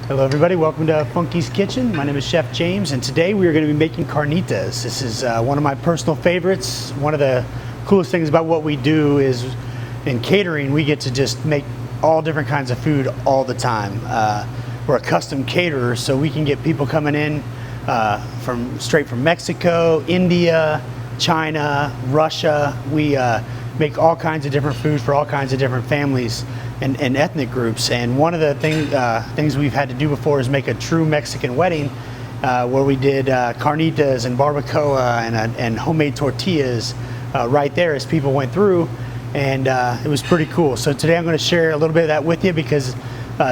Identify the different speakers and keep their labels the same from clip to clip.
Speaker 1: Hello everybody, welcome to Funky's Kitchen. My name is Chef James and today we are going to be making carnitas. This is one of my personal favorites. One of the coolest things about what we do is in catering we get to just make all different kinds of food all the time. We're a custom caterer, so we can get people coming in straight from Mexico, India, China, Russia. We make all kinds of different food for all kinds of different families and ethnic groups. And one of the things we've had to do before is make a true Mexican wedding where we did carnitas and barbacoa and homemade tortillas right there as people went through, and it was pretty cool. So today I'm going to share a little bit of that with you because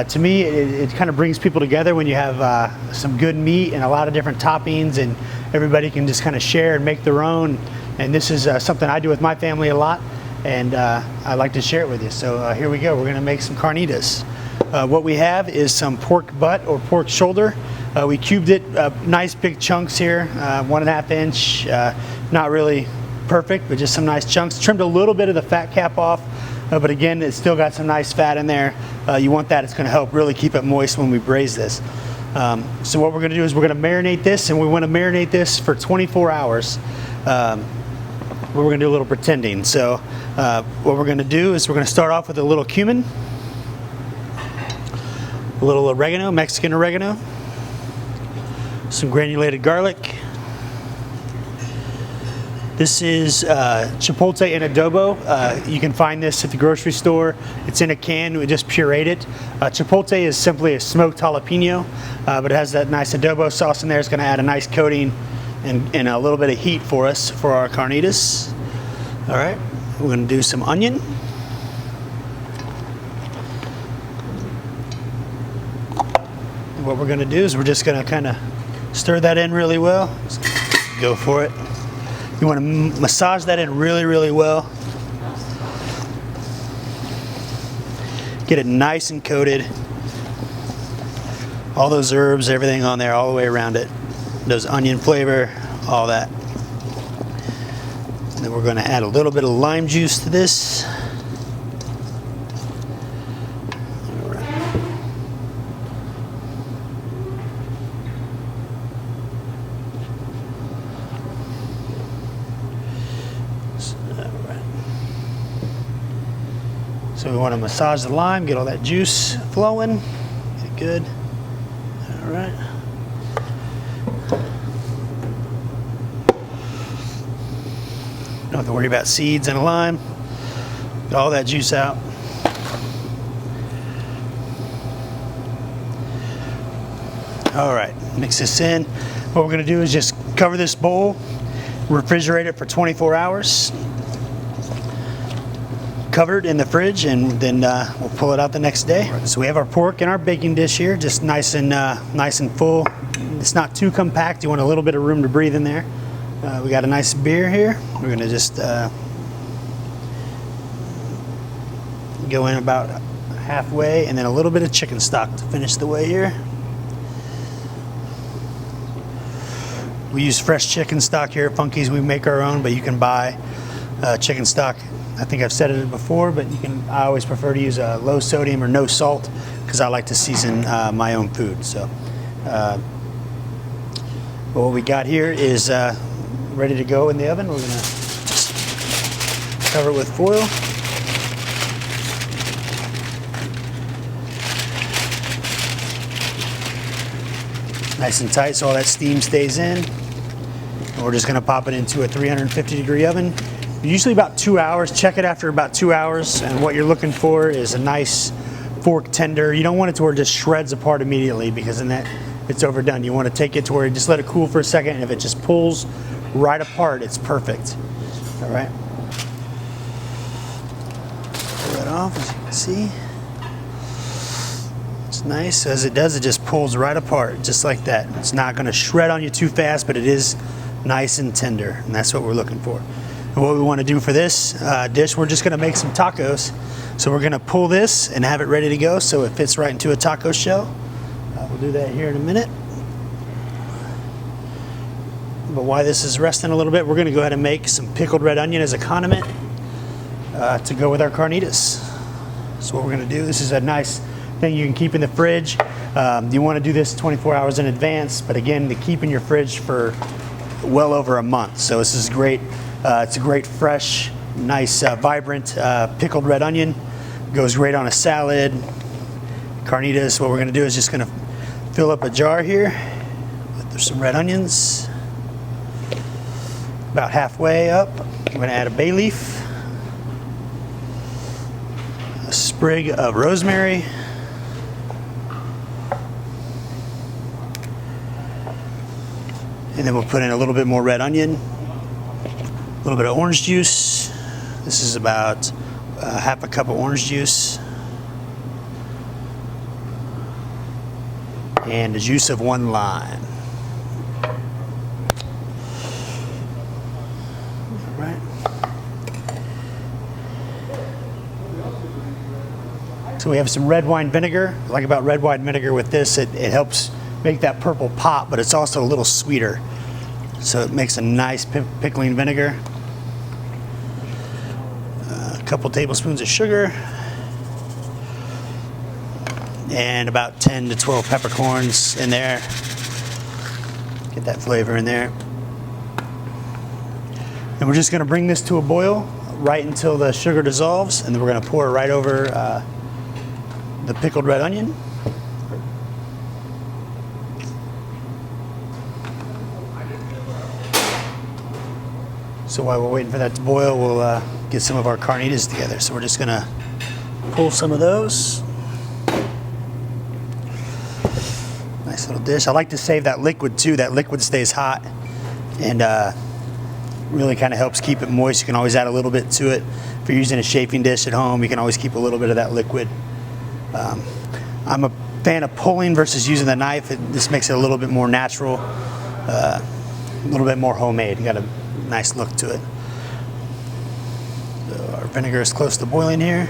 Speaker 1: to me it kind of brings people together when you have some good meat and a lot of different toppings, and everybody can just kind of share and make their own. And this is something I do with my family a lot, and I'd like to share it with you. So here we go. We're going to make some carnitas. What we have is some pork butt or pork shoulder. We cubed it nice big chunks here, 1.5 inch, not really perfect, but just some nice chunks. Trimmed a little bit of the fat cap off, but again, it's still got some nice fat in there. You want that. It's going to help really keep it moist when we braise this. So what we're going to do is we're going to marinate this, and we want to marinate this for 24 hours. We're going to do a little pretending. So what we're going to do is we're going to start off with a little cumin, a little oregano, Mexican oregano, some granulated garlic. This is chipotle in adobo. You can find this at the grocery store. It's in a can. We just pureed it. Chipotle is simply a smoked jalapeno, but it has that nice adobo sauce in there. It's going to add a nice coating and a little bit of heat for us for our carnitas. All right, we're going to do some onion. And what we're going to do is we're just going to kind of stir that in really well. Just go for it. You want to massage that in really, really well. Get it nice and coated. All those herbs, everything on there, all the way around it. Those onion flavor, all that. And then we're going to add a little bit of lime juice to this. All right. So we want to massage the lime, get all that juice flowing, get it good. All right. Don't have to worry about seeds and lime. Get all that juice out. All right, mix this in. What we're going to do is just cover this bowl, refrigerate it for 24 hours. Covered in the fridge, and then we'll pull it out the next day. So we have our pork in our baking dish here, just nice and full. It's not too compact. You want a little bit of room to breathe in there. We got a nice beer here. We're going to just go in about halfway, and then a little bit of chicken stock to finish the way here. We use fresh chicken stock here at Funky's. We make our own, but you can buy chicken stock. I think I've said it before, but I always prefer to use low sodium or no salt because I like to season my own food. So what we got here is ready to go in the oven. We're going to cover it with foil. Nice and tight so all that steam stays in. And we're just going to pop it into a 350-degree oven. Usually about 2 hours. Check it after about 2 hours, and what you're looking for is a nice fork tender. You don't want it to where it just shreds apart immediately, because then it's overdone. You want to take it to where you just let it cool for a second, and if it just pulls right apart, it's perfect. All right. Pull that off, as you can see. It's nice. As it does, it just pulls right apart, just like that. It's not going to shred on you too fast, but it is nice and tender, and that's what we're looking for. And what we want to do for this dish, we're just going to make some tacos. So we're going to pull this and have it ready to go so it fits right into a taco shell. We'll do that here in a minute. But while this is resting a little bit, we're going to go ahead and make some pickled red onion as a condiment to go with our carnitas. So what we're going to do, this is a nice thing you can keep in the fridge. You want to do this 24 hours in advance, but again, to keep in your fridge for well over a month. So this is great. It's a great, fresh, nice, vibrant pickled red onion. Goes great on a salad. Carnitas, what we're going to do is just going to fill up a jar here with some red onions. About halfway up, I'm going to add a bay leaf, a sprig of rosemary, and then we'll put in a little bit more red onion, a little bit of orange juice. This is about half a cup of orange juice, and the juice of 1 lime. All right. So we have some red wine vinegar. What I like about red wine vinegar with this, it helps make that purple pop, but it's also a little sweeter. So it makes a nice pickling vinegar. A couple tablespoons of sugar. And about 10 to 12 peppercorns in there. Get that flavor in there. And we're just going to bring this to a boil right until the sugar dissolves, and then we're going to pour it right over the pickled red onion. So while we're waiting for that to boil, we'll get some of our carnitas together. So we're just going to pull some of those. Nice little dish. I like to save that liquid too. That liquid stays hot and really kind of helps keep it moist. You can always add a little bit to it. If you're using a chafing dish at home, you can always keep a little bit of that liquid. I'm a fan of pulling versus using the knife. This makes it a little bit more natural, a little bit more homemade. You got a nice look to it. So our vinegar is close to boiling here.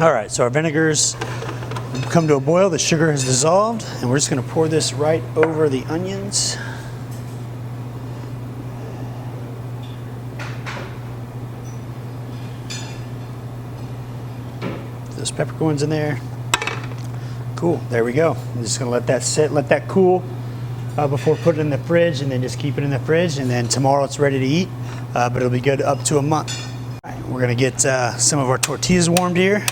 Speaker 1: All right, so our vinegar's come to a boil, the sugar has dissolved, and we're just going to pour this right over the onions. Those peppercorns in there. Cool, there we go. I'm just going to let that sit, let that cool before putting it in the fridge, and then just keep it in the fridge, and then tomorrow it's ready to eat, but it'll be good up to a month. All right, we're going to get some of our tortillas warmed here.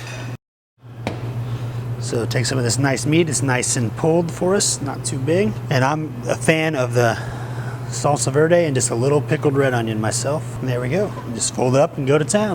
Speaker 1: So take some of this nice meat. It's nice and pulled for us, not too big. And I'm a fan of the salsa verde and just a little pickled red onion myself. And there we go. Just fold it up and go to town.